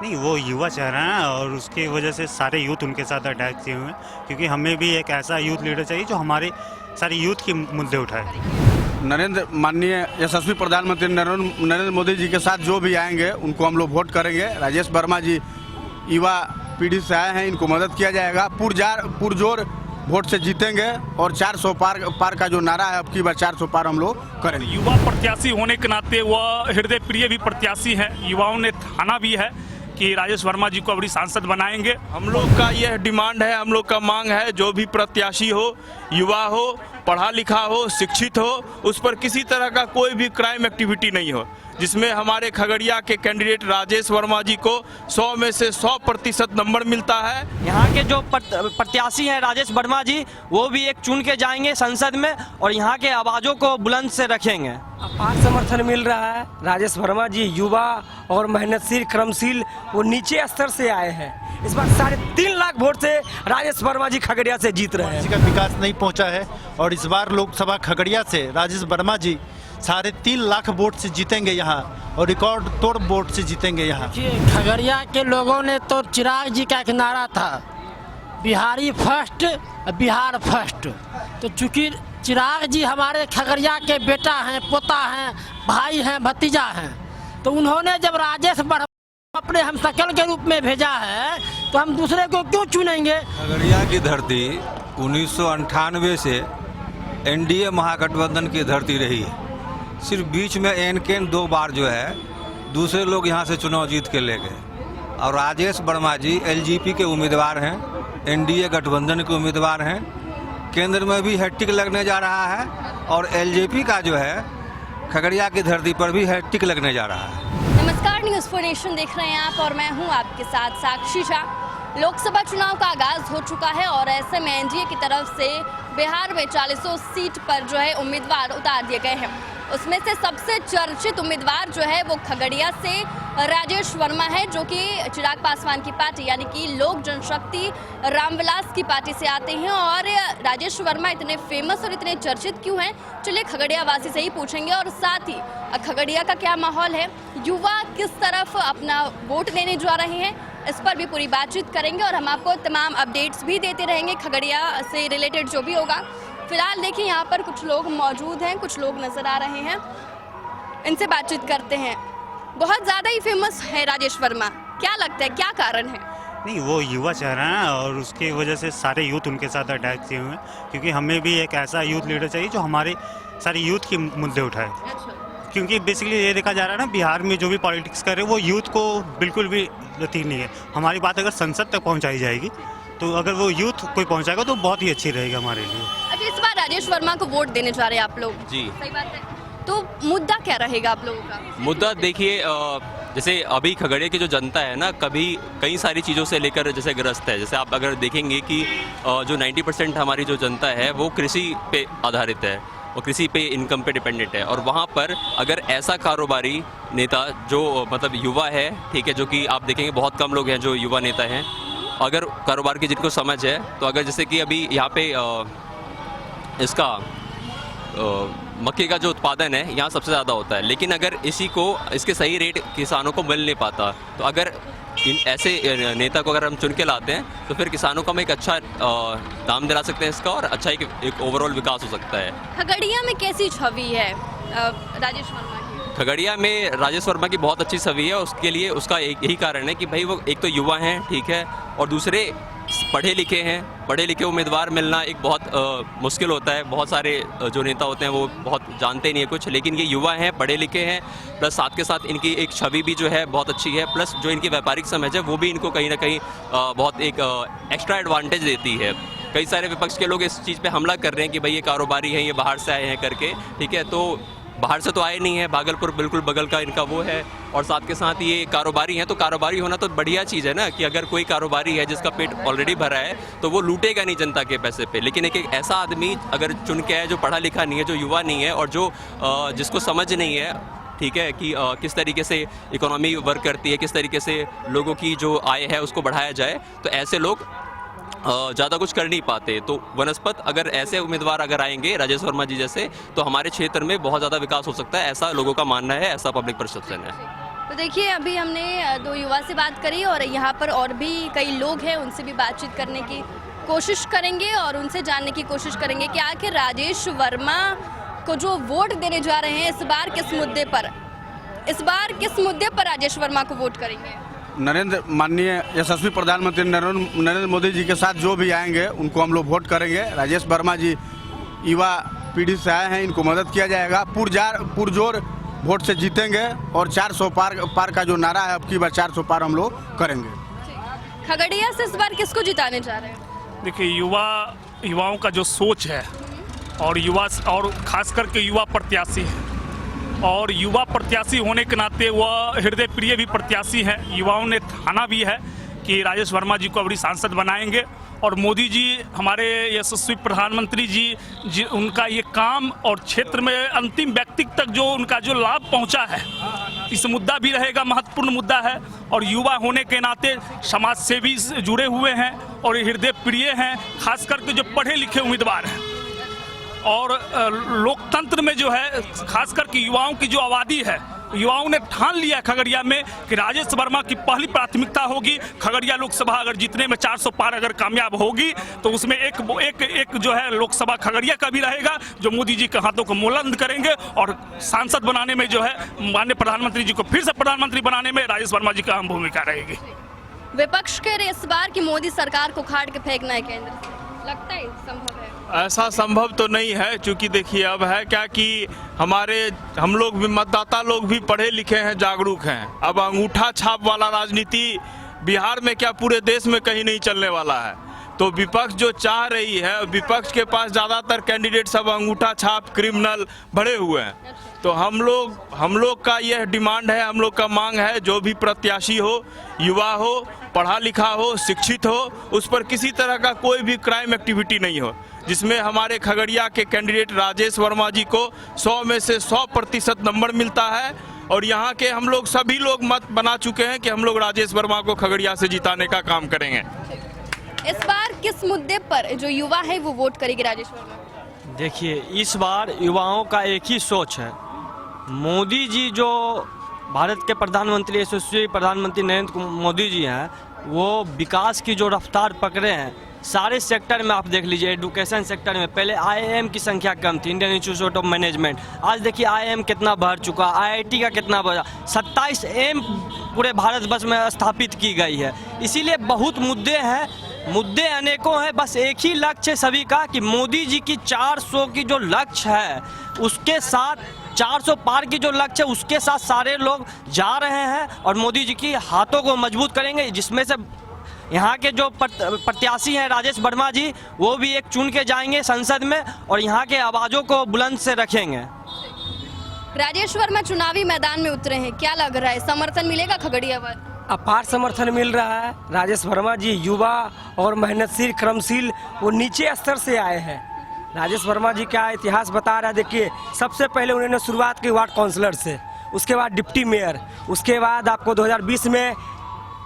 नहीं, वो युवा चेहरा है और उसकी वजह से सारे यूथ उनके साथ अटैच किए हुए हैं, क्योंकि हमें भी एक ऐसा यूथ लीडर चाहिए जो हमारे सारे यूथ के मुद्दे उठाए। माननीय यशस्वी प्रधानमंत्री नरेंद्र मोदी जी के साथ जो भी आएंगे उनको हम लोग वोट करेंगे। राजेश वर्मा जी युवा पीढ़ी से आए हैं, इनको मदद किया जाएगा। पुरजोर वोट से जीतेंगे और 400 पार का जो नारा है अब की बार 400 पार हम लोग करेंगे। युवा प्रत्याशी होने के नाते वह हृदय प्रिय भी प्रत्याशी हैं। युवाओं ने ठाना भी है कि राजेश वर्मा जी को अभी सांसद बनाएंगे। हम लोग का यह डिमांड है, हम लोग का मांग है, जो भी प्रत्याशी हो, युवा हो, पढ़ा लिखा हो, शिक्षित हो, उस पर किसी तरह का कोई भी क्राइम एक्टिविटी नहीं हो, जिसमें हमारे खगड़िया के कैंडिडेट राजेश वर्मा जी को 100 में से 100% नंबर मिलता है। यहाँ के जो प्रत्याशी हैं राजेश वर्मा जी, वो भी एक चुन के जाएंगे संसद में और यहाँ के आवाज़ों को बुलंद से रखेंगे। अपार समर्थन मिल रहा है। राजेश वर्मा जी युवा और मेहनतशील, क्रमशील, वो नीचे स्तर से आए हैं। इस बार 3.5 लाख वोट से राजेश वर्मा जी खगड़िया से जीत रहे हैं। का विकास नहीं पहुंचा है और इस बार लोकसभा खगड़िया से राजेश वर्मा जी 3.5 लाख वोट से जीतेंगे यहाँ और रिकॉर्ड तोड़ वोट से जीतेंगे यहाँ। खगड़िया के लोगों ने तो चिराग जी का एक नारा था, बिहारी फर्स्ट, बिहार फर्स्ट। तो चूंकि चिराग जी हमारे खगड़िया के बेटा हैं, पोता हैं, भाई हैं, भतीजा हैं, तो उन्होंने जब राजेश वर्मा अपने हम शकल के रूप में भेजा है तो हम दूसरे को क्यों चुनेंगे। खगड़िया की धरती 1998 से एनडीए महागठबंधन की धरती रही है। सिर्फ बीच में एनकेन 2 बार जो है दूसरे लोग यहाँ से चुनाव जीत के ले गए और राजेश वर्मा जी एलजेपी के उम्मीदवार हैं, एनडीए गठबंधन के उम्मीदवार हैं। केंद्र में भी हैट्रिक लगने जा रहा है और एलजेपी का जो है खगड़िया की धरती पर भी हैट्रिक लगने जा रहा है। नमस्कार, न्यूज़ फॉर नेशन देख रहे हैं आप और मैं हूं आपके साथ साक्षी शाह। लोकसभा चुनाव का आगाज हो चुका है और ऐसे में एनडीए की तरफ से बिहार में 40 सीट पर जो है उम्मीदवार उतार दिए गए हैं। उसमें से सबसे चर्चित उम्मीदवार जो है वो खगड़िया से राजेश वर्मा है, जो कि चिराग पासवान की पार्टी यानी कि लोक जनशक्ति रामविलास की पार्टी से आते हैं। और राजेश वर्मा इतने फेमस और इतने चर्चित क्यों हैं, चलिए खगड़िया वासी से ही पूछेंगे। और साथ ही खगड़िया का क्या माहौल है, युवा किस तरफ अपना वोट देने जा रहे हैं, इस पर भी पूरी बातचीत करेंगे और हम आपको तमाम अपडेट्स भी देते रहेंगे खगड़िया से रिलेटेड जो भी होगा। फिलहाल देखिए यहाँ पर कुछ लोग मौजूद हैं, कुछ लोग नजर आ रहे हैं, इनसे बातचीत करते हैं। बहुत ज़्यादा ही फेमस है राजेश वर्मा, क्या लगता है क्या कारण है? नहीं, वो युवा चेहरा है और उसकी वजह से सारे यूथ उनके साथ अटैच किए हुए हैं, क्योंकि हमें भी एक ऐसा यूथ लीडर चाहिए जो हमारे सारे यूथ के मुद्दे उठाए। क्योंकि बेसिकली ये देखा जा रहा है ना, बिहार में जो भी पॉलिटिक्स कर रहे हैं वो यूथ को बिल्कुल भी लतीफ़ नहीं है। हमारी बात अगर संसद तक पहुँचाई जाएगी तो अगर वो यूथ कोई पहुँचाएगा तो बहुत ही अच्छी रहेगी हमारे लिए। अच्छा, इस बार राजेश वर्मा को वोट देने जा रहे हैं आप लोग? जी, सही बात है। तो मुद्दा क्या रहेगा आप लोगों का? मुद्दा देखिए, जैसे अभी खगड़िया की जो जनता है ना, कई सारी चीज़ों से लेकर जैसे ग्रस्त है। जैसे आप अगर देखेंगे कि जो 90% हमारी जो जनता है वो कृषि पे आधारित है, वो कृषि पे इनकम पे डिपेंडेंट है। और वहाँ पर अगर ऐसा कारोबारी नेता जो मतलब युवा है, ठीक है, जो कि आप देखेंगे बहुत कम लोग हैं जो युवा नेता हैं, अगर कारोबार की जिनको समझ है, तो अगर जैसे कि अभी यहाँ पे इसका मक्के का जो उत्पादन है यहाँ सबसे ज़्यादा होता है, लेकिन अगर इसके सही रेट किसानों को मिल नहीं पाता, तो अगर ऐसे नेता को अगर हम चुन के लाते हैं तो फिर किसानों को हम एक अच्छा दाम दिला सकते हैं इसका, और अच्छा एक ओवरऑल विकास हो सकता है। खगड़िया में कैसी छवि है राजेश वर्मा की? खगड़िया में राजेश वर्मा की बहुत अच्छी छवि है। उसके लिए उसका यही कारण है कि भाई वो एक तो युवा हैं, ठीक है, और दूसरे पढ़े लिखे हैं। पढ़े लिखे उम्मीदवार मिलना एक बहुत मुश्किल होता है। बहुत सारे जो नेता होते हैं वो बहुत जानते नहीं है कुछ, लेकिन ये युवा हैं, पढ़े लिखे हैं, प्लस साथ के साथ इनकी एक छवि भी जो है बहुत अच्छी है, प्लस जो इनकी व्यापारिक समझ है वो भी इनको कहीं ना कहीं बहुत एक एक्स्ट्रा एडवांटेज देती है। कई सारे विपक्ष के लोग इस चीज़ पे हमला कर रहे हैं कि भाई ये कारोबारी हैं, ये बाहर से आए हैं करके, ठीक है, तो बाहर से तो आए नहीं है, भागलपुर बिल्कुल बगल का इनका वो है, और साथ के साथ ये कारोबारी हैं। तो कारोबारी होना तो बढ़िया चीज़ है ना, कि अगर कोई कारोबारी है जिसका पेट ऑलरेडी भरा है तो वो लूटेगा नहीं जनता के पैसे पे। लेकिन एक ऐसा आदमी अगर चुन के आए जो पढ़ा लिखा नहीं है, जो युवा नहीं है, और जो जिसको समझ नहीं है, ठीक है, कि किस तरीके से इकोनॉमी वर्क करती है, किस तरीके से लोगों की जो आय है उसको बढ़ाया जाए, तो ऐसे लोग ज़्यादा कुछ कर नहीं पाते। तो वनस्पत अगर ऐसे उम्मीदवार अगर आएंगे राजेश वर्मा जी जैसे, तो हमारे क्षेत्र में बहुत ज़्यादा विकास हो सकता है, ऐसा लोगों का मानना है, ऐसा पब्लिक परसेप्शन है। तो देखिए अभी हमने दो युवा से बात करी और यहाँ पर और भी कई लोग हैं, उनसे भी बातचीत करने की कोशिश करेंगे और उनसे जानने की कोशिश करेंगे कि आखिर राजेश वर्मा को जो वोट देने जा रहे हैं इस बार किस मुद्दे पर राजेश वर्मा को वोट करेंगे। माननीय यशस्वी प्रधानमंत्री नरेंद्र मोदी जी के साथ जो भी आएंगे उनको हम लोग वोट करेंगे। राजेश वर्मा जी युवा पीढ़ी से आए हैं, इनको मदद किया जाएगा। पुरजोर वोट से जीतेंगे और 400 पार का जो नारा है, अब की बार 400 पार हम लोग करेंगे। खगड़िया से इस बार किसको जिताने जा रहे हैं? देखिए युवाओं का जो सोच है और खास करके युवा प्रत्याशी है, और युवा प्रत्याशी होने के नाते वह हृदय प्रिय भी प्रत्याशी हैं। युवाओं ने ठाना भी है कि राजेश वर्मा जी को अभी सांसद बनाएंगे और मोदी जी हमारे यशस्वी प्रधानमंत्री जी उनका ये काम और क्षेत्र में अंतिम व्यक्ति तक जो उनका जो लाभ पहुंचा है, इस मुद्दा भी रहेगा, महत्वपूर्ण मुद्दा है। और युवा होने के नाते समाज सेवी जुड़े हुए हैं और हृदय प्रिय हैं, खास करके जो पढ़े लिखे उम्मीदवार हैं। और लोकतंत्र में जो है खास करके युवाओं की जो आबादी है, युवाओं ने ठान लिया खगड़िया में कि राजेश वर्मा की पहली प्राथमिकता होगी। खगड़िया लोकसभा अगर जीतने में 400 पार अगर कामयाब होगी तो उसमें एक जो है लोकसभा खगड़िया का भी रहेगा, जो मोदी जी के हाथों को बुलंद करेंगे और सांसद बनाने में जो है माननीय प्रधानमंत्री जी को फिर से प्रधानमंत्री बनाने में राजेश वर्मा जी की अहम भूमिका रहेगी। विपक्ष कह रहे इस बार की मोदी सरकार को उखाड़ के फेंकना है केंद्र से, लगता है संभव है? ऐसा संभव तो नहीं है, क्योंकि देखिए अब है क्या कि हम लोग भी मतदाता लोग भी पढ़े लिखे हैं, जागरूक हैं। अब अंगूठा छाप वाला राजनीति बिहार में क्या पूरे देश में कहीं नहीं चलने वाला है। तो विपक्ष जो चाह रही है, विपक्ष के पास ज़्यादातर कैंडिडेट सब अंगूठा छाप क्रिमिनल भरे हुए हैं। तो हम लोग का यह डिमांड है, हम लोग का मांग है, जो भी प्रत्याशी हो, युवा हो, पढ़ा लिखा हो, शिक्षित हो, उस पर किसी तरह का कोई भी क्राइम एक्टिविटी नहीं हो, जिसमें हमारे खगड़िया के कैंडिडेट राजेश वर्मा जी को 100 में से 100% नंबर मिलता है। और यहाँ के हम लोग सभी लोग मत बना चुके हैं कि हम लोग राजेश वर्मा को खगड़िया से जिताने का काम करेंगे। इस बार किस मुद्दे पर जो युवा है वो वोट करेगी राजेश वर्मा? देखिए इस बार युवाओं का एक ही सोच है, मोदी जी जो भारत के प्रधानमंत्री यशस्वी प्रधानमंत्री नरेंद्र मोदी जी हैं, वो विकास की जो रफ्तार पकड़े हैं सारे सेक्टर में। आप देख लीजिए एजुकेशन सेक्टर में पहले आईआईएम की संख्या कम थी, इंडियन इंस्टीट्यूट ऑफ मैनेजमेंट, आज देखिए आईआईएम कितना बढ़ चुका, आईआईटी का कितना बढ़ा, 27 एम पूरे भारतवर्ष में स्थापित की गई है। इसीलिए बहुत मुद्दे हैं, मुद्दे अनेकों हैं, बस एक ही लक्ष्य है सभी का कि मोदी जी की 400 की जो लक्ष्य है उसके साथ 400 पार की जो लक्ष्य है उसके साथ सारे लोग जा रहे हैं और मोदी जी की हाथों को मजबूत करेंगे। जिसमें से यहाँ के जो प्रत्याशी हैं राजेश वर्मा जी, वो भी एक चुन के जाएंगे संसद में और यहाँ के आवाज़ों को बुलंद से रखेंगे। राजेश वर्मा चुनावी मैदान में उतरे हैं, क्या लग रहा है, समर्थन मिलेगा खगड़िया पर? अपार समर्थन मिल रहा है। राजेश वर्मा जी युवा और मेहनतशील क्रमशील वो नीचे स्तर से आए हैं। राजेश वर्मा जी का इतिहास बता रहा है। देखिए सबसे पहले उन्होंने शुरुआत की वार्ड काउंसलर से, उसके बाद डिप्टी मेयर, उसके बाद आपको 2020 में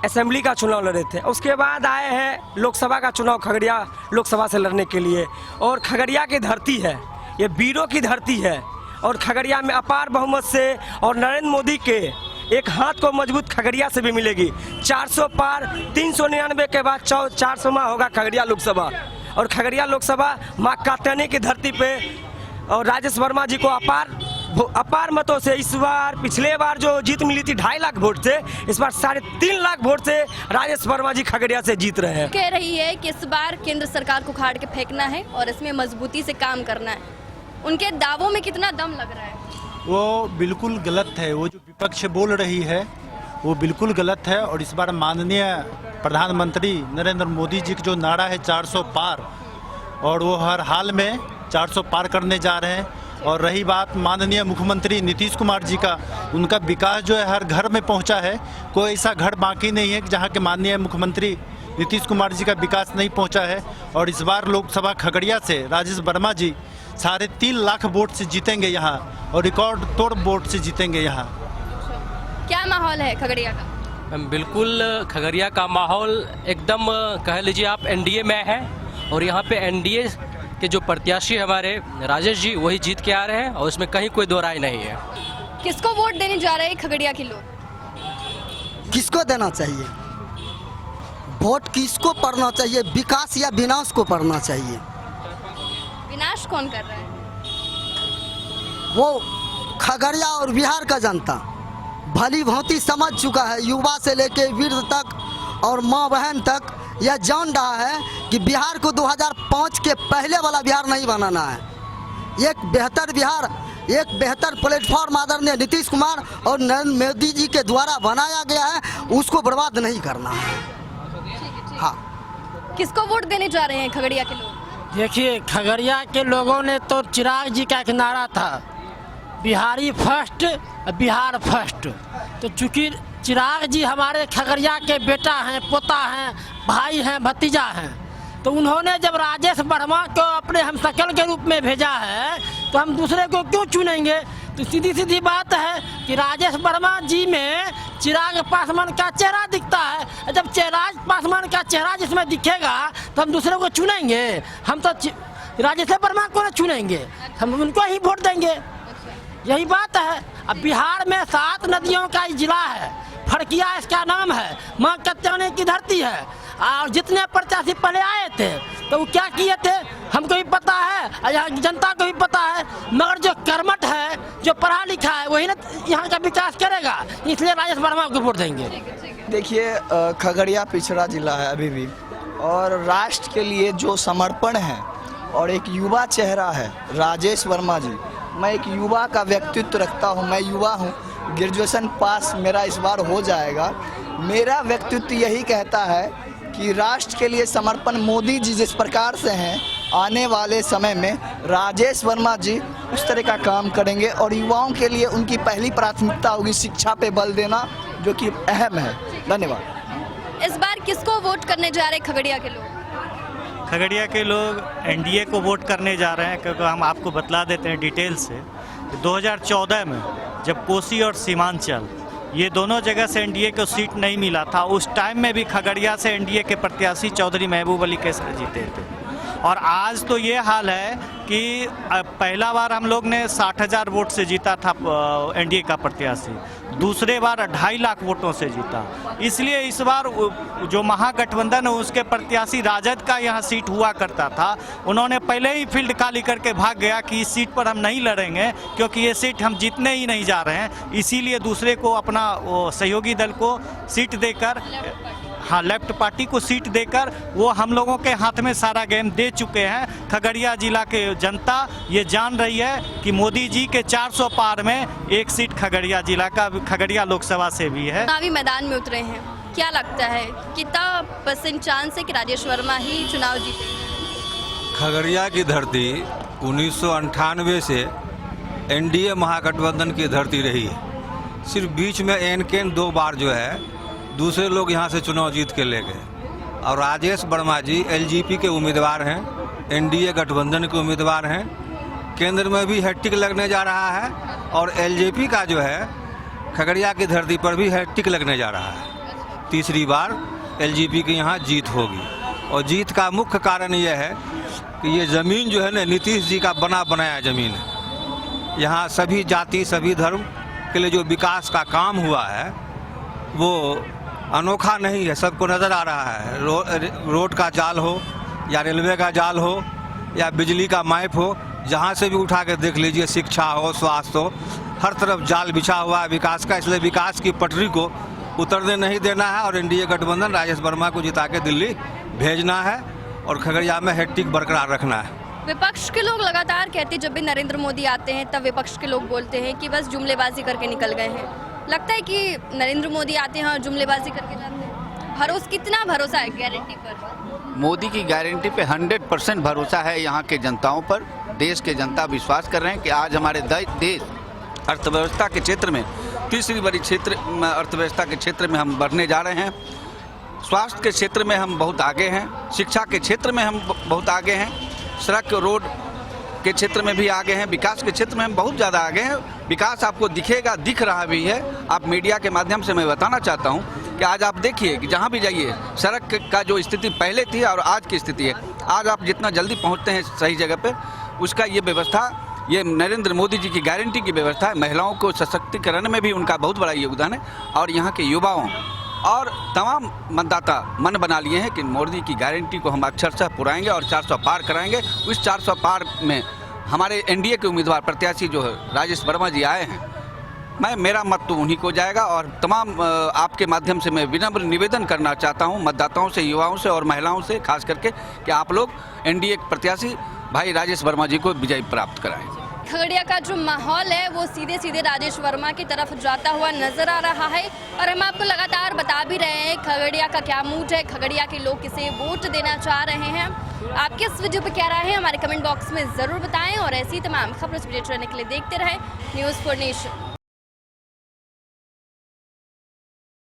असेंबली का चुनाव लड़े थे, उसके बाद आए हैं लोकसभा का चुनाव खगड़िया लोकसभा से लड़ने के लिए। और खगड़िया की धरती है, ये वीरों की धरती है और खगड़िया में अपार बहुमत से और नरेंद्र मोदी के एक हाथ को मजबूत खगड़िया से भी मिलेगी। 400 पार 399 के बाद 400वां होगा खगड़िया लोकसभा और खगड़िया लोकसभा माँ कात्यायनी की धरती पे और राजेश वर्मा जी को अपार मतों से इस बार, पिछले बार जो जीत मिली थी 2.5 लाख वोट से, इस बार 3.5 लाख वोट से राजेश वर्मा जी खगड़िया से जीत रहे हैं। कह रही है कि इस बार केंद्र सरकार को उखाड़ के फेंकना है और इसमें मजबूती से काम करना है। उनके दावों में कितना दम लग रहा है? वो बिल्कुल गलत है। वो जो विपक्ष बोल रही है वो बिल्कुल गलत है। और इस बार माननीय प्रधानमंत्री नरेंद्र मोदी जी का जो नारा है 400 पार, और वो हर हाल में 400 पार करने जा रहे हैं। और रही बात माननीय मुख्यमंत्री नीतीश कुमार जी का, उनका विकास जो है हर घर में पहुंचा है। कोई ऐसा घर बाकी नहीं है जहां के माननीय मुख्यमंत्री नीतीश कुमार जी का विकास नहीं पहुंचा है। और इस बार लोकसभा खगड़िया से राजेश वर्मा जी 3.5 लाख वोट से जीतेंगे यहाँ और रिकॉर्ड तोड़ वोट से जीतेंगे यहाँ। क्या माहौल है खगड़िया का? बिल्कुल खगड़िया का माहौल एकदम कह लीजिए आप एनडीए में है और यहाँ पे एनडीए के जो प्रत्याशी हमारे राजेश जी वही जीत के आ रहे हैं और उसमें कहीं कोई दो राय नहीं है। किसको वोट देने जा रहे हैं खगड़िया के लोग? किसको देना चाहिए? वोट किसको पड़ना चाहिए? विकास या विनाश को पड़ना चाहिए? विनाश कौन कर रहा है? वो खगड़िया और बिहार का जनता भली भांति समझ चुका है, युवा से लेके वृद्ध तक और माँ बहन तक यह जान रहा है कि बिहार को 2005 के पहले वाला बिहार नहीं बनाना है। एक बेहतर बिहार, एक बेहतर प्लेटफॉर्म आदरणीय नीतीश कुमार और नरेंद्र मोदी जी के द्वारा बनाया गया है, उसको बर्बाद नहीं करना है। हाँ, किसको वोट देने जा रहे हैं खगड़िया के लोग? देखिए, खगड़िया के लोगों ने तो चिराग जी का एक नारा था, बिहारी फर्स्ट बिहार फर्स्ट। तो चूँकि चिराग जी हमारे खगड़िया के बेटा हैं, पोता हैं, भाई हैं, भतीजा हैं, तो उन्होंने जब राजेश वर्मा को अपने हमशक्ल के रूप में भेजा है तो हम दूसरे को क्यों चुनेंगे? तो सीधी सीधी बात है कि राजेश वर्मा जी में चिराग पासवान का चेहरा दिखता है। जब चिराग पासवान का चेहरा जिसमें दिखेगा तो हम दूसरे को चुनेंगे? हम तो राजेश वर्मा को नहीं चुनेंगे, हम उनको ही वोट देंगे। यही बात है। अब बिहार में 7 नदियों का जिला है, फड़किया इसका नाम है, माँ कत्यानी की धरती है। और जितने प्रत्याशी पहले आए थे तो वो क्या किए थे हमको भी पता है, यहाँ की जनता को भी पता है। मगर जो कर्मठ है, जो पढ़ा लिखा है, वही ना यहाँ का विकास करेगा। इसलिए राजेश वर्मा को वोट देंगे। देखिए, खगड़िया पिछड़ा जिला है अभी भी, और राष्ट्र के लिए जो समर्पण है और एक युवा चेहरा है राजेश वर्मा जी। मैं एक युवा का व्यक्तित्व रखता हूँ, मैं युवा हूँ, ग्रेजुएशन पास मेरा इस बार हो जाएगा। मेरा व्यक्तित्व यही कहता है कि राष्ट्र के लिए समर्पण मोदी जी जिस प्रकार से हैं, आने वाले समय में राजेश वर्मा जी उस तरह का काम करेंगे। और युवाओं के लिए उनकी पहली प्राथमिकता होगी शिक्षा पे बल देना, जो कि अहम है। धन्यवाद। इस बार किसको वोट करने जा रहे हैं खगड़िया के लोग? खगड़िया के लोग एनडीए को वोट करने जा रहे हैं, क्योंकि हम आपको बतला देते हैं डिटेल से। 2014 में जब कोसी और सीमांचल ये दोनों जगह से एनडीए को सीट नहीं मिला था, उस टाइम में भी खगड़िया से एनडीए के प्रत्याशी चौधरी महबूब अली कैसर जीते थे। और आज तो ये हाल है कि पहला बार हम लोग ने 60,000 वोट से जीता था एनडीए का प्रत्याशी, दूसरे बार 2.5 लाख वोटों से जीता। इसलिए इस बार जो महागठबंधन है उसके प्रत्याशी राजद का यहाँ सीट हुआ करता था, उन्होंने पहले ही फील्ड खाली करके भाग गया कि इस सीट पर हम नहीं लड़ेंगे, क्योंकि ये सीट हम जीतने ही नहीं जा रहे हैं। इसीलिए दूसरे को, अपना सहयोगी दल को सीट देकर, हाँ, लेफ्ट पार्टी को सीट देकर वो हम लोगों के हाथ में सारा गेम दे चुके हैं। खगड़िया जिला के जनता ये जान रही है कि मोदी जी के 400 पार में एक सीट खगड़िया जिला का, खगड़िया लोकसभा से भी है। चुनावी मैदान में उतरे हैं, क्या लगता है कितना % चांस है कि राजेश वर्मा ही चुनाव जीते? खगड़िया की धरती 1998 से एनडीए महागठबंधन की धरती रही है। सिर्फ बीच में एन 2 बार जो है दूसरे लोग यहाँ से चुनाव जीत के ले गए। और राजेश वर्मा जी एलजेपी के उम्मीदवार हैं, एनडीए गठबंधन के उम्मीदवार हैं। केंद्र में भी हैट्रिक लगने जा रहा है और एलजेपी का जो है खगड़िया की धरती पर भी हैट्रिक लगने जा रहा है। तीसरी बार एलजेपी की यहाँ जीत होगी। और जीत का मुख्य कारण यह है कि ये ज़मीन जो है ना, नीतीश जी का बना बनाया ज़मीन है। यहाँ सभी जाति, सभी धर्म के लिए जो विकास का काम हुआ है वो अनोखा नहीं है, सबको नज़र आ रहा है। रोड का जाल हो या रेलवे का जाल हो या बिजली का माइप हो, जहाँ से भी उठा के देख लीजिए, शिक्षा हो, स्वास्थ्य हो, हर तरफ जाल बिछा हुआ है विकास का। इसलिए विकास की पटरी को उतरने नहीं देना है और एनडीए गठबंधन राजेश वर्मा को जिता के दिल्ली भेजना है और खगड़िया में हैट्रिक बरकरार रखना है। विपक्ष के लोग लगातार कहते हैं, जब भी नरेंद्र मोदी आते हैं तब विपक्ष के लोग बोलते हैं कि बस जुमलेबाजी करके निकल गए हैं। लगता है कि नरेंद्र मोदी आते हैं और जुमलेबाजी करके जाते हैं। कितना भरोसा है गारंटी पर? मोदी की गारंटी पे 100% भरोसा है यहाँ के जनताओं पर। देश के जनता विश्वास कर रहे हैं कि आज हमारे देश अर्थव्यवस्था के क्षेत्र में तीसरी बड़ी अर्थव्यवस्था के क्षेत्र में हम बढ़ने जा रहे हैं। स्वास्थ्य के क्षेत्र में हम बहुत आगे हैं, शिक्षा के क्षेत्र में हम बहुत आगे हैं, सड़क रोड के क्षेत्र में भी आगे हैं, विकास के क्षेत्र में हम बहुत ज़्यादा आगे हैं। विकास आपको दिखेगा, दिख रहा भी है। आप मीडिया के माध्यम से मैं बताना चाहता हूं कि आज आप देखिए कि जहां भी जाइए, सड़क का जो स्थिति पहले थी और आज की स्थिति है, आज आप जितना जल्दी पहुंचते हैं सही जगह पे, उसका ये व्यवस्था, ये नरेंद्र मोदी जी की गारंटी की व्यवस्था है। महिलाओं को सशक्तिकरण में भी उनका बहुत बड़ा योगदान है। और यहाँ के युवाओं और तमाम मतदाता मन बना लिए हैं कि मोदी की गारंटी को हम अक्षरशः पुराएंगे और 400 पार कराएंगे। इस 400 पार में हमारे एनडीए के उम्मीदवार प्रत्याशी जो है राजेश वर्मा जी आए हैं, मेरा मत तो उन्हीं को जाएगा। और तमाम आपके माध्यम से मैं विनम्र निवेदन करना चाहता हूं मतदाताओं से, युवाओं से और महिलाओं से खास करके कि आप लोग एनडीए प्रत्याशी भाई राजेश वर्मा जी को विजय प्राप्त कराएं। खगड़िया का जो माहौल है वो सीधे सीधे राजेश वर्मा की तरफ जाता हुआ नजर आ रहा है और हम आपको लगातार बता भी रहे हैं खगड़िया का क्या मूड है, खगड़िया के लोग किसे वोट देना चाह रहे हैं। आपके इस वीडियो पे क्या राय है हमारे कमेंट बॉक्स में ज़रूर बताएं और ऐसी तमाम खबरों से अपडेट रहने के लिए देखते रहें न्यूज़ फॉर नेशन।